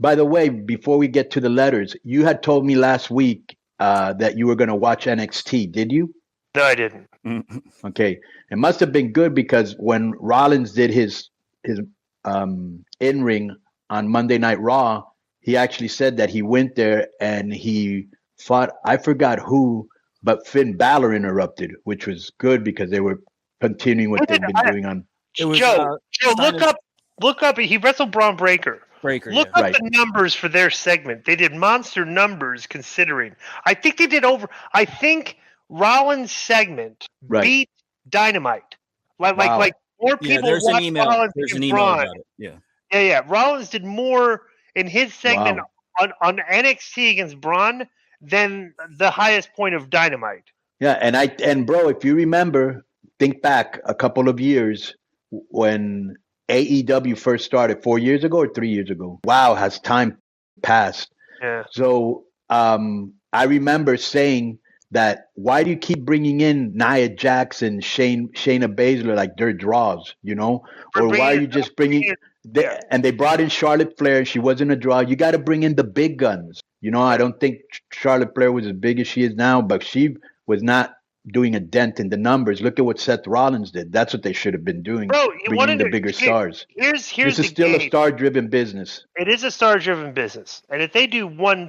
By the way, before we get to the letters, you had told me last week that you were going to watch NXT. Did you? No, I didn't. Okay, it must have been good because when Rollins did his in ring on Monday Night Raw, he actually said that he went there and he fought. I forgot who, but Finn Balor interrupted, which was good because they were continuing what they've been doing on. It was, Joe, Steiner's- look up. He wrestled Braun Breaker. Look yeah. up Right. the numbers for their segment. They did monster numbers considering. I think they did over. I think Rollins' segment Right. beat Dynamite. Like Wow. more Yeah, people there's an watched email. Rollins There's than an email Braun. about it. Yeah. Yeah. Rollins did more in his segment Wow. on NXT against Braun than the highest point of Dynamite. Yeah, and bro, if you remember, think back a couple of years when AEW first started 4 years ago or 3 years ago. Wow, has time passed? Yeah. So I remember saying that why do you keep bringing in Nia Jackson, Shayna Baszler like they're draws, or why are you just bringing? And they brought in Charlotte Flair. She wasn't a draw. You got to bring in the big guns. I don't think Charlotte Flair was as big as she is now, but she was not doing a dent in the numbers. Look at what Seth Rollins did. That's what they should have been doing. Bro, bringing the bigger stars. Here's this is still a star-driven business. It is a star-driven business, and if they do one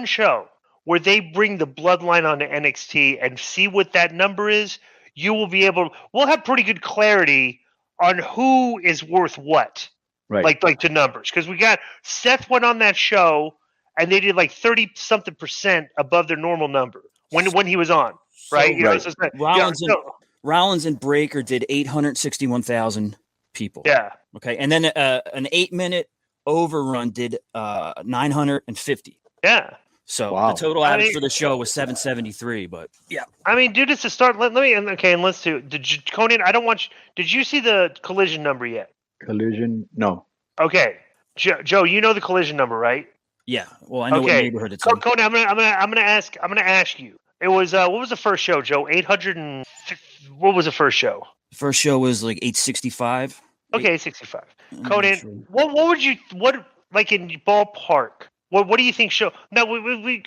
show where they bring the bloodline onto NXT and see what that number is, you will be able. We'll have pretty good clarity on who is worth what, right? Like to numbers, because we got Seth went on that show and they did like 30-something% above their normal number when he was on, right? Rollins and Breaker did 861,000 people. Yeah. Okay, and then an 8-minute overrun did 950. Yeah. So the total average for the show was 773. But yeah, I mean, dude, it's a start. Let me and let's do. Konnan, I don't want you. Did you see the Collision number yet? Collision, no. Okay, Joe, you know the Collision number, right? Yeah. Well, I know what neighborhood it's in. Konnan, I'm gonna ask you. It was what was the first show, Joe? 800 and what was the first show? The first show was like 865. Okay, 865. Konnan, what like in ballpark? What do you think? Show now. We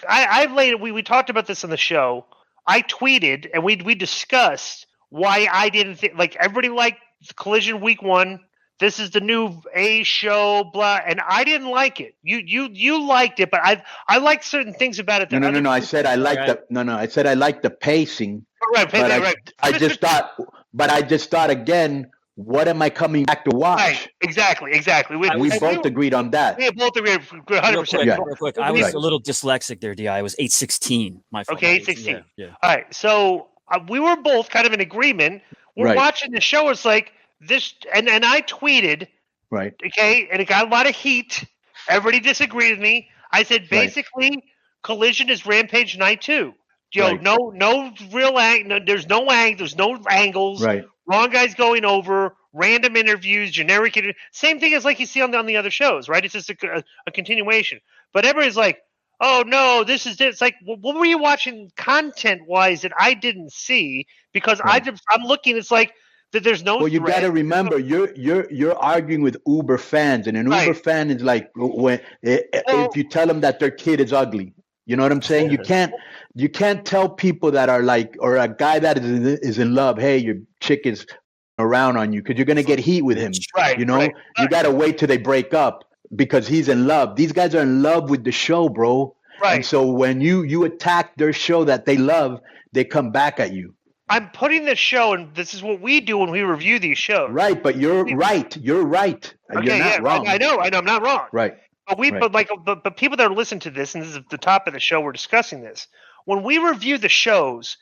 talked about this on the show. I tweeted and we discussed why I didn't think like everybody liked Collision week 1. This is the new A show, blah, and I didn't like it. You liked it, but I liked certain things about it. No. I said I liked I said I liked the pacing. Right. I just thought again. What am I coming back to watch? Right, exactly. We both agreed on that. We both agreed 100%. Real quick. I was a little dyslexic there, Di. I was 816. My fault. Okay, 816. Yeah. All right, so we were both kind of in agreement. We're watching the show. It's like this, and I tweeted, right? Okay, and it got a lot of heat. Everybody disagreed with me. I said basically, Collision is Rampage Night 2. No real there's no angles. Right. Wrong guys going over, random interviews, generic same thing as like you see on the other shows, right? It's just a continuation. But everybody's like, oh no, this is it. It's like, what were you watching content wise that I didn't see? Because I'm looking, it's like that there's no. Well, you got to remember, you're arguing with Uber fans, and an Uber fan is like if you tell them that their kid is ugly. You know what I'm saying? You can't tell people that are like, or a guy that is in love, hey, your chick is around on you, because you're gonna get heat with him. Right. You gotta wait till they break up because he's in love. These guys are in love with the show, bro. Right. And so when you attack their show that they love, they come back at you. I'm putting this show, and this is what we do when we review these shows. Right, but you're right. You're right. Okay, you're not wrong. I know. I'm not wrong. Right. But people that are listening to this, and this is the top of the show, we're discussing this. When we review the shows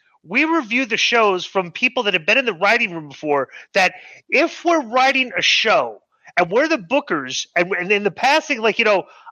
from people that have been in the writing room before. That if we're writing a show and we're the bookers, and in the past, like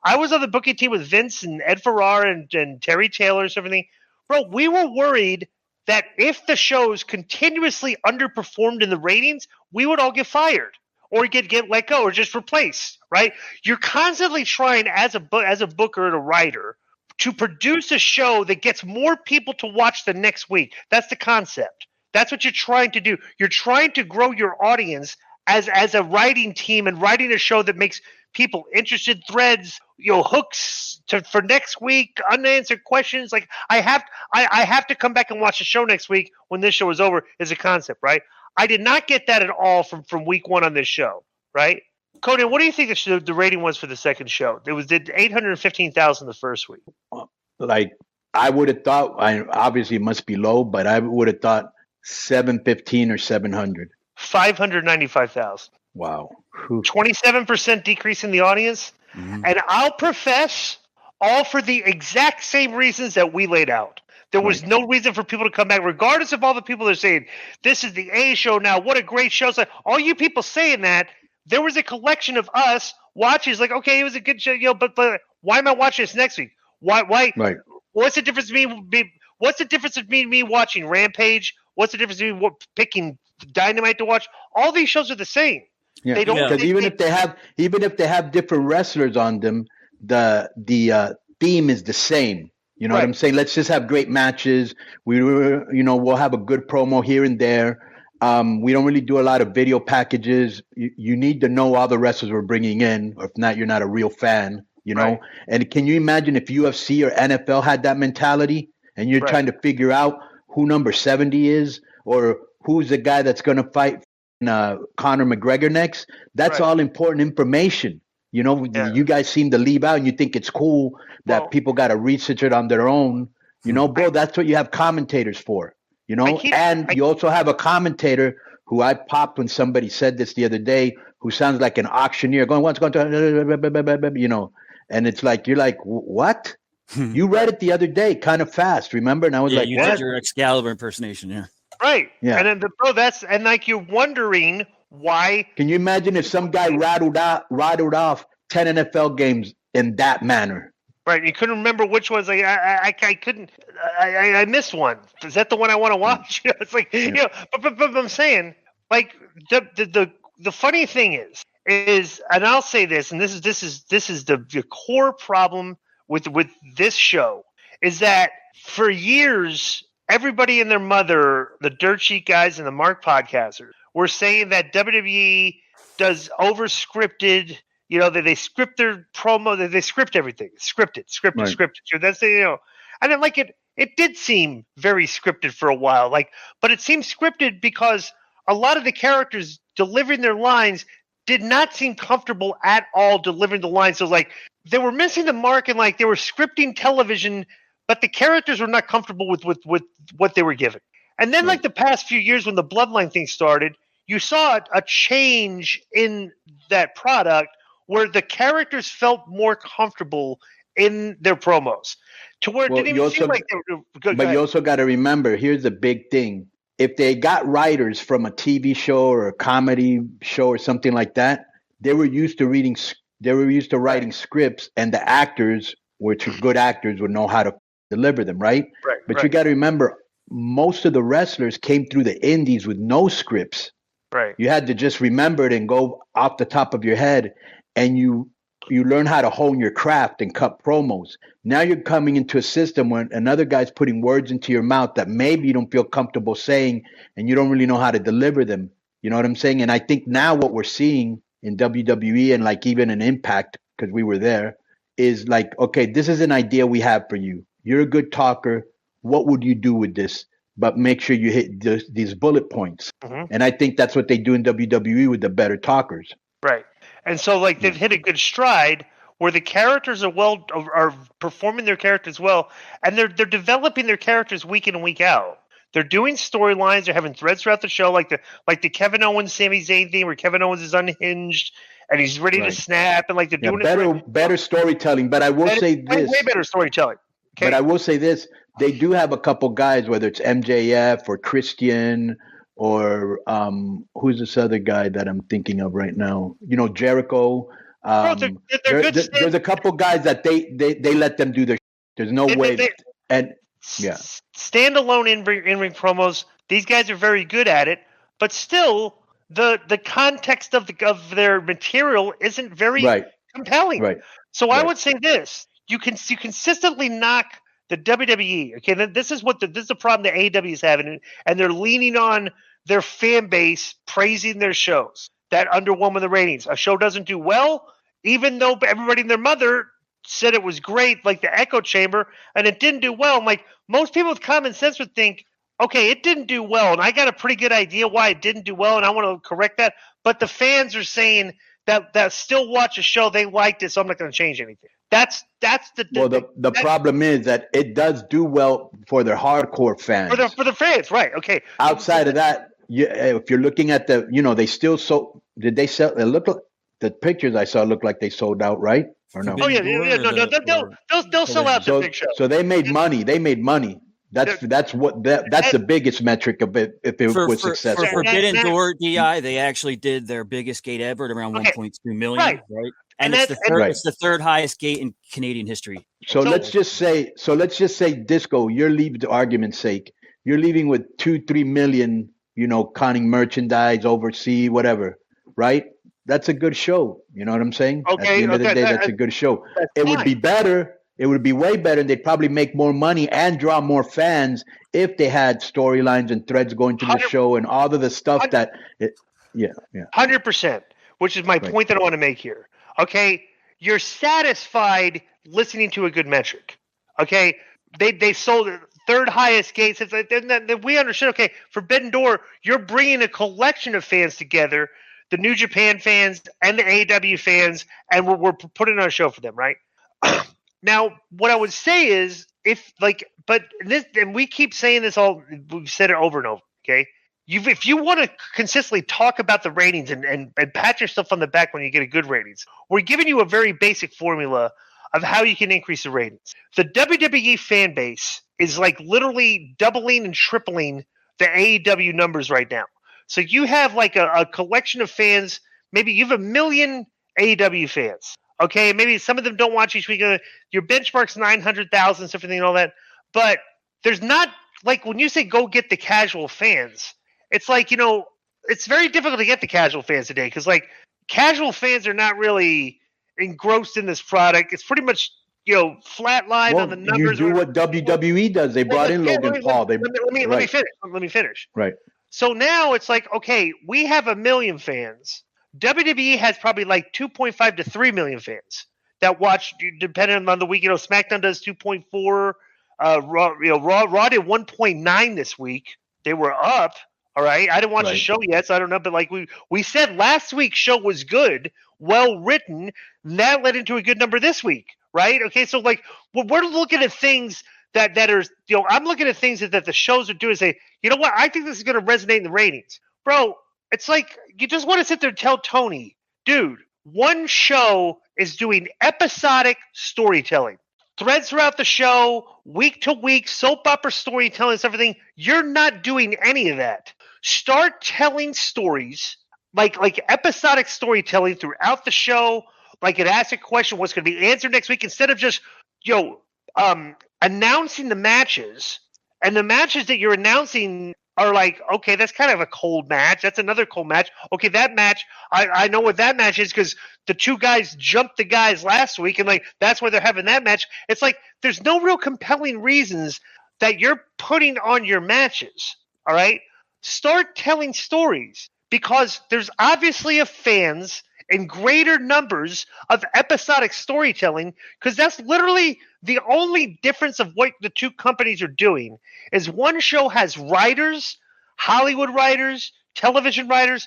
I was on the booking team with Vince and Ed Ferrara and Terry Taylor and everything. Bro, we were worried that if the shows continuously underperformed in the ratings, we would all get fired or get let go or just replaced, right? You're constantly trying as a booker and a writer to produce a show that gets more people to watch the next week. That's the concept. That's what you're trying to do. You're trying to grow your audience as a writing team and writing a show that makes people interested, threads, hooks for next week, unanswered questions. Like I have to come back and watch the show next week when this show is over is a concept, right? I did not get that at all from week one on this show, right? Konnan, what do you think the rating was for the second show? It did 815,000 the first week. Like I would have thought, obviously it must be low, but I would have thought 715 or 700. 595,000. Wow. 27% decrease in the audience. Mm-hmm. And I'll profess all for the exact same reasons that we laid out. There was no reason for people to come back, regardless of all the people that are saying, this is the A show now. What a great show. So all you people saying that, there was a collection of us watching. It's like, okay, it was a good show, but why am I watching this next week? Why? Right. What's the difference between me watching Rampage? What's the difference between picking Dynamite to watch? All these shows are the same. Yeah, they don't, because even if they have different wrestlers on them, the theme is the same. You know what I'm saying? Let's just have great matches. We'll have a good promo here and there. We don't really do a lot of video packages. You need to know all the wrestlers we're bringing in, or if not, you're not a real fan. You know. Right. And can you imagine if UFC or NFL had that mentality, and you're trying to figure out who number 70 is, or who's the guy that's going to fight Conor McGregor next? That's all important information. You know, you guys seem to leave out, and you think it's cool that people got to research it on their own. You know, bro, that's what you have commentators for. You know, you also have a commentator who I popped when somebody said this the other day, who sounds like an auctioneer going, what's going to, you know, and it's like, you're like, what? You read it the other day kind of fast, remember? And I was like, you what? did your Excalibur impersonation, yeah. Right. Yeah. And then, like you're wondering why. Can you imagine if some guy rattled off 10 NFL games in that manner? Right, you couldn't remember which ones. Like I couldn't. I missed one. Is that the one I want to watch? It's like but I'm saying, like the funny thing is, and I'll say this, and this is the core problem with this show is that for years everybody and their mother, the Dirt Sheet guys and the Mark podcasters, were saying that WWE does over-scripted. You know, they script their promo, they script everything. Scripted. So that's and then like it did seem very scripted for a while. But it seemed scripted because a lot of the characters delivering their lines did not seem comfortable at all delivering the lines. So like they were missing the mark, and like they were scripting television, but the characters were not comfortable with what they were given. And then like the past few years when the Bloodline thing started, you saw a change in that product, where the characters felt more comfortable in their promos, to where it didn't even seem like they were good. But you also got to remember, here's the big thing. If they got writers from a TV show or a comedy show or something like that, they were used to writing scripts, and the actors, which are good actors, would know how to deliver them, right? But you got to remember, most of the wrestlers came through the indies with no scripts. Right. You had to just remember it and go off the top of your head. And you learn how to hone your craft and cut promos. Now you're coming into a system where another guy's putting words into your mouth that maybe you don't feel comfortable saying, and you don't really know how to deliver them. You know what I'm saying? And I think now what we're seeing in WWE and like even in Impact, because we were there, is like, okay, this is an idea we have for you. You're a good talker. What would you do with this? But make sure you hit these bullet points. Mm-hmm. And I think that's what they do in WWE with the better talkers. Right. And so, like, they've hit a good stride where the characters are performing their characters well, and they're developing their characters week in and week out. They're doing storylines. They're having threads throughout the show, like the Kevin Owens, Sami Zayn thing, where Kevin Owens is unhinged and he's ready to snap, and like they're doing better storytelling. But I will say this: way better storytelling. Okay? But I will say this: they do have a couple guys, whether it's MJF or Christian. Or who's this other guy that I'm thinking of right now? You know, Jericho. They're good. There's a couple guys that they let them do their. There's no way. Standalone in-ring promos. These guys are very good at it, but still, the context of their material isn't very compelling. Right. So I would say this: you consistently knock the WWE. Okay, this is the problem that AEW is having, and they're leaning on their fan base praising their shows that underwhelm in the ratings. A show doesn't do well, even though everybody and their mother said it was great, like the echo chamber, and it didn't do well. I'm like, most people with common sense would think, okay, it didn't do well, and I got a pretty good idea why it didn't do well, and I want to correct that. But the fans are saying that still watch a show, they liked it, so I'm not going to change anything. That's the problem is that it does do well for their hardcore fans. For the fans, right? Okay. Outside of that, if you're looking at they still sold. Did they sell? It looked like the pictures I saw looked like they sold out, right? Or no? Oh yeah, no. They'll sell out the big show. So they made money. That's the biggest metric of it if it was successful. For Forbidden Door DI, they actually did their biggest gate ever at around 1.2 million, right? And it's the third highest gate in Canadian history. So let's just say Disco, you're leaving, to argument's sake, you're leaving with 2-3 million, counting merchandise, overseas, whatever, right? That's a good show. You know what I'm saying? Okay. At the end of the day, that's a good show. It would be better. It would be way better. And they'd probably make more money and draw more fans if they had storylines and threads going to the show and all of the stuff 100%, which is my point that I want to make here. Okay, you're satisfied listening to a good metric. Okay, they sold it, third highest gates. We understood. Okay, Forbidden Door, you're bringing a collection of fans together, the New Japan fans and the AEW fans, and we're putting on a show for them, right? Now, what I would say is, and we keep saying this we've said it over and over. Okay, if you want to consistently talk about the ratings and pat yourself on the back when you get a good ratings, we're giving you a very basic formula of how you can increase the ratings. The WWE fan base is like literally doubling and tripling the AEW numbers right now. So you have like a collection of fans. Maybe you have 1 million AEW fans. Okay, maybe some of them don't watch each week. Your benchmark's 900,000, stuff and all that. But there's not, like, when you say go get the casual fans, it's like, it's very difficult to get the casual fans today because, like, casual fans are not really engrossed in this product. It's pretty much, flatline on the numbers. You do what WWE does. They brought in Logan Paul. Let me finish. Let me finish. Right. So now it's like, okay, we have 1 million fans. WWE has probably like 2.5 to 3 million fans that watch, depending on the week. SmackDown does 2.4. Raw did 1.9 this week. They were up. All right. I didn't watch the show yet, so I don't know. But like we said, last week's show was good, well written. And that led into a good number this week, right? Okay. So like we're looking at things that are, I'm looking at things that the shows are doing and say, you know what? I think this is going to resonate in the ratings, bro. It's like you just want to sit there and tell Tony, dude, one show is doing episodic storytelling. Threads throughout the show, week to week, soap opera storytelling, everything. You're not doing any of that. Start telling stories, like episodic storytelling throughout the show. Like it asks a question, what's going to be answered next week, instead of just, announcing the matches. And the matches that you're announcing are like, okay, that's kind of a cold match. That's another cold match. Okay, that match, I know what that match is because the two guys jumped the guys last week, and like that's why they're having that match. It's like there's no real compelling reasons that you're putting on your matches. All right, start telling stories because there's obviously fans in greater numbers of episodic storytelling because that's literally the only difference of what the two companies are doing is one show has writers, Hollywood writers, television writers,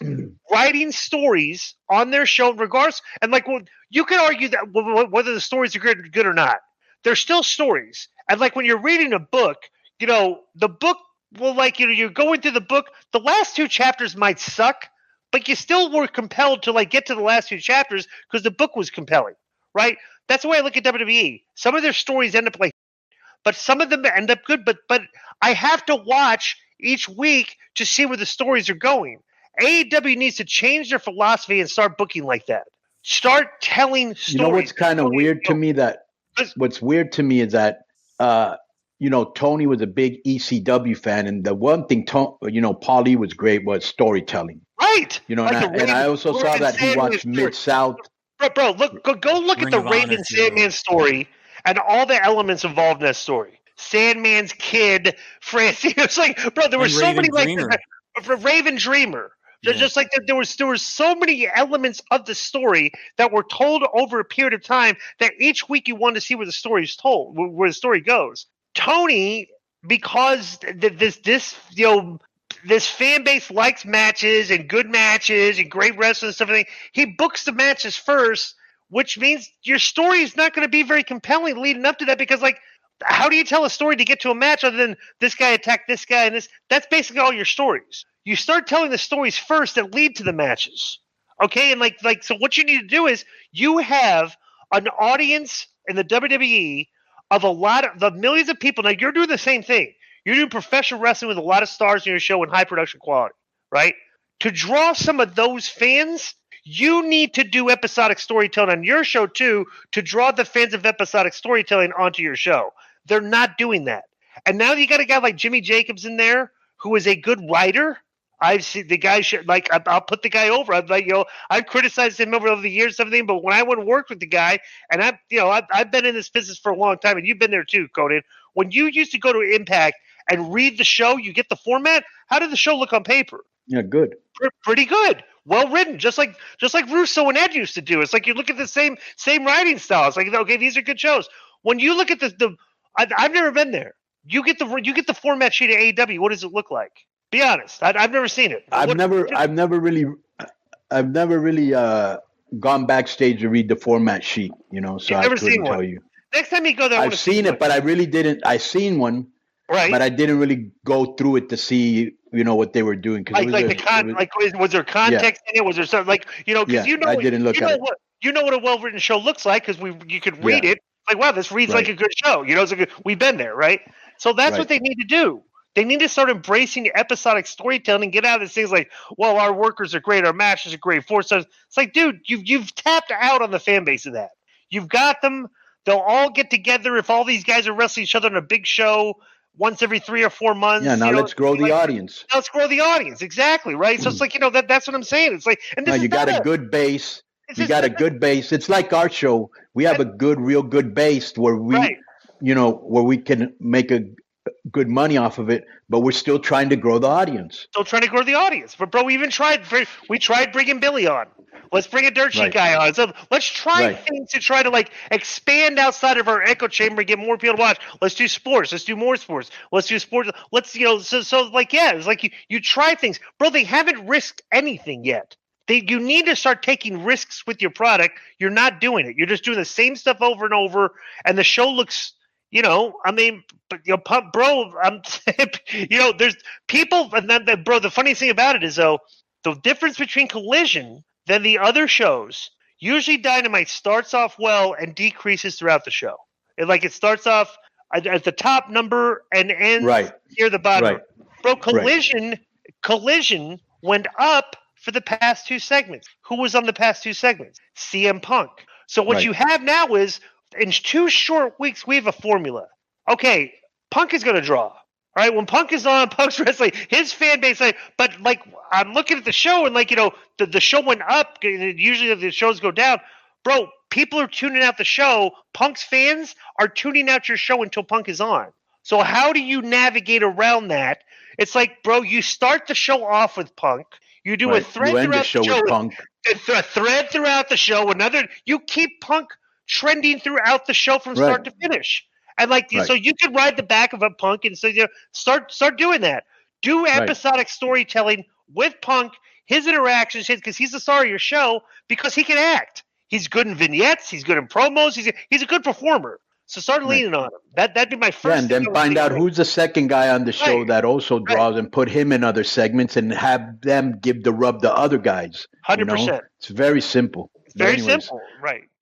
writing stories on their show in regards. And like, well, you can argue that whether the stories are good or not, they're still stories. And like when you're reading a book, the book will you're going through the book. The last 2 chapters might suck, but you still were compelled to like get to the last 2 chapters because the book was compelling, right? That's the way I look at WWE. Some of their stories end up like, but some of them end up good. But I have to watch each week to see where the stories are going. AEW needs to change their philosophy and start booking like that. Start telling stories. You know what's kind of weird to me what's weird to me is that Tony was a big ECW fan, and the one thing Paulie was great was storytelling. Right. And I also saw that he watched Mid-South. Bro, go look at the Raven Sandman story and all the elements involved in that story. Sandman's kid, Francie. It's like, bro, there were so many like Raven Dreamer. Just like there was so many elements of the story that were told over a period of time that each week you wanted to see where the story is told, where the story goes. Tony, because this fan base likes matches and good matches and great wrestling and stuff, he books the matches first, which means your story is not going to be very compelling leading up to that, because how do you tell a story to get to a match other than this guy attacked this guy and this? That's basically all your stories. You start telling the stories first that lead to the matches. Okay? And so what you need to do is you have an audience in the WWE of a lot of the millions of people. Now you're doing the same thing. You're doing professional wrestling with a lot of stars in your show and high production quality, right? To draw some of those fans, you need to do episodic storytelling on your show too, to draw the fans of episodic storytelling onto your show. They're not doing that. And now you got a guy like Jimmy Jacobs in there who is a good writer. I've seen the guy I'll put the guy over. I've criticized him over the years and everything, but when I went and worked with the guy, and I've been in this business for a long time, and you've been there too, Konnan. When you used to go to Impact and read the show, you get the format. How did the show look on paper? Yeah, good. Pretty good. Well written, just like Russo and Ed used to do. It's like you look at the same writing style. It's like, okay, these are good shows. When you look at I've never been there. You get the format sheet at AEW. What does it look like? Be honest. I've never seen it. I've never really gone backstage to read the format sheet. So I couldn't tell you. Next time you go there, I've seen it, but I really didn't. I seen one, right? But I didn't really go through it to see, what they were doing. Was there context in it? Was there something because I didn't look at it. You know what a well-written show looks like because you could read it. Like, wow, this reads like a good show. We've been there, right? So that's what they need to do. They need to start embracing episodic storytelling and get out of these things like, well, our workers are great, our matches are great, 4 stars. It's like, dude, you've tapped out on the fan base of that. You've got them. They'll all get together if all these guys are wrestling each other on a big show once every 3 or 4 months. Yeah, now let's grow the audience. Now let's grow the audience, exactly, right? So it's like, that's what I'm saying. It's like, and you got a good base. You got a good base. It's like our show. We have a real good base where we, where we can make a good money off of it, but we're still trying to grow the audience. But bro, we even tried bringing Billy on. Let's bring a dirt sheet guy on. So let's try things to try to expand outside of our echo chamber and get more people to watch. Let's do sports. Let's do more sports. Let's do sports. Let's it's like you try things, bro. They haven't risked anything yet. You need to start taking risks with your product. You're not doing it. You're just doing the same stuff over and over, and the show looks. Bro, there's people, and then, bro, the funniest thing about it is, though, the difference between Collision than the other shows, usually Dynamite starts off well and decreases throughout the show. It starts off at the top number and ends near the bottom. Right. Bro, Collision went up for the past 2 segments. Who was on the past 2 segments? CM Punk. So what you have now is, in 2 short weeks, we have a formula. Okay, Punk is going to draw. All right, when Punk is on, Punk's wrestling, his fan base, but I'm looking at the show and the show went up. Usually the shows go down. Bro, people are tuning out the show. Punk's fans are tuning out your show until Punk is on. So how do you navigate around that? It's like, bro, you start the show off with Punk. You do a thread throughout the show with Punk. A thread throughout the show. You keep Punk trending throughout the show from start to finish. And so you could ride the back of a Punk and so start doing that. Do episodic storytelling with Punk, his interactions, because he's the star of your show, because he can act. He's good in vignettes. He's good in promos. He's a good performer. So start leaning on him. That'd be my first. Yeah, and then find out who's the second guy on the show that also draws, and put him in other segments, and have them give the rub to other guys. 100%. It's very simple. Very simple, right?